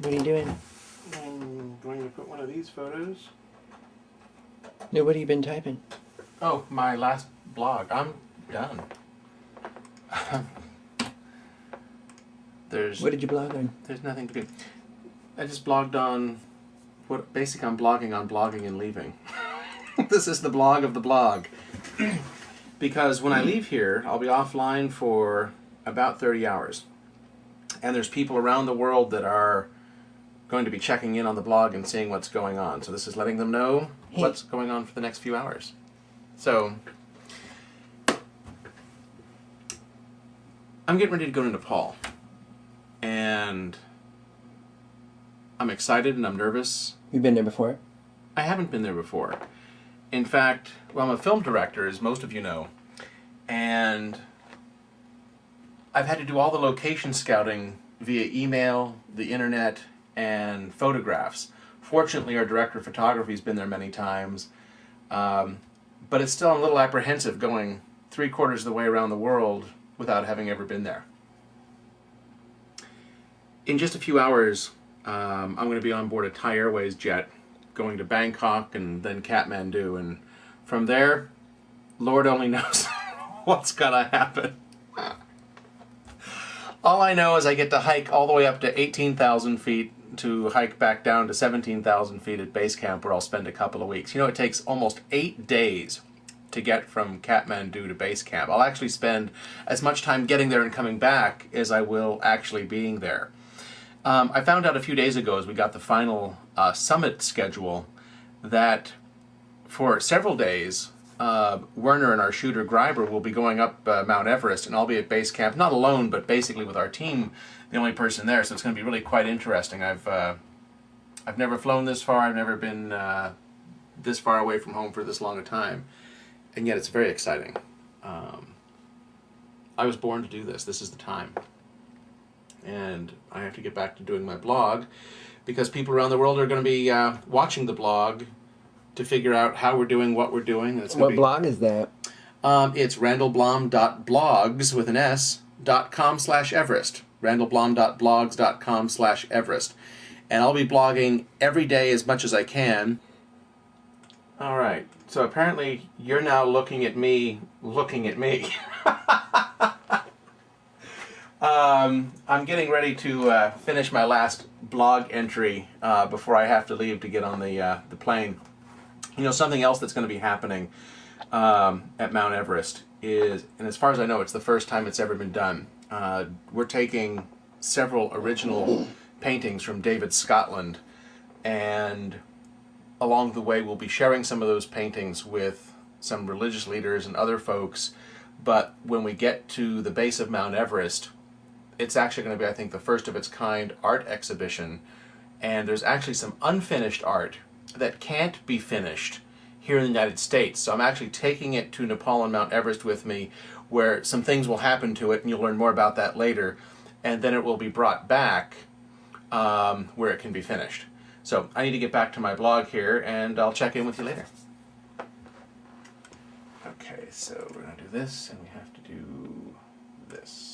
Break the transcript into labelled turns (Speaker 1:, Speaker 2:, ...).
Speaker 1: What are you doing?
Speaker 2: I'm going to put one of these photos.
Speaker 1: No, what have you been typing?
Speaker 2: Oh, my last blog. I'm done.
Speaker 1: What did you blog on?
Speaker 2: There's nothing to do. I just blogged on basically I'm blogging on blogging and leaving. This is the blog of the blog. Because when I leave here, I'll be offline for about 30 hours. And there's people around the world that are going to be checking in on the blog and seeing what's going on. So this is letting them know what's going on for the next few hours. So I'm getting ready to go to Nepal. And I'm excited and I'm nervous.
Speaker 1: You've been there before?
Speaker 2: I haven't been there before. In fact, well, I'm a film director, as most of you know, and I've had to do all the location scouting via email, the internet, and photographs. Fortunately, our director of photography has been there many times, but it's still a little apprehensive going 3/4 of the way around the world without having ever been there. In just a few hours, I'm going to be on board a Thai Airways jet going to Bangkok and then Kathmandu, and from there, Lord only knows what's going to happen. All I know is I get to hike all the way up to 18,000 feet to hike back down to 17,000 feet at base camp, where I'll spend a couple of weeks. You know, it takes almost 8 days to get from Kathmandu to base camp. I'll actually spend as much time getting there and coming back as I will actually being there. I found out a few days ago, as we got the final summit schedule, that for several days, Werner and our shooter Greiber will be going up Mount Everest, and I'll be at base camp, not alone, but basically with our team, the only person there. So it's going to be really quite interesting. I've never flown this far. I've never been this far away from home for this long a time, and yet it's very exciting. I was born to do this. This is the time. And I have to get back to doing my blog because people around the world are going to be watching the blog to figure out how we're doing, what we're doing. And
Speaker 1: What blog is that?
Speaker 2: It's randallblaum.blogs with an s.com/Everest. randallblaum.blogs.com/Everest. And I'll be blogging every day as much as I can. All right. So apparently you're now looking at me looking at me. I'm getting ready to finish my last blog entry before I have to leave to get on the plane. You know, something else that's going to be happening at Mount Everest is, and as far as I know, it's the first time it's ever been done. We're taking several original paintings from David Scotland, and along the way we'll be sharing some of those paintings with some religious leaders and other folks. But when we get to the base of Mount Everest, it's actually going to be, I think, the first of its kind art exhibition. And there's actually some unfinished art that can't be finished here in the United States. So I'm actually taking it to Nepal and Mount Everest with me, where some things will happen to it, and you'll learn more about that later. And then it will be brought back where it can be finished. So I need to get back to my blog here, and I'll check in with you later. Okay, so we're going to do this, and we have to do this.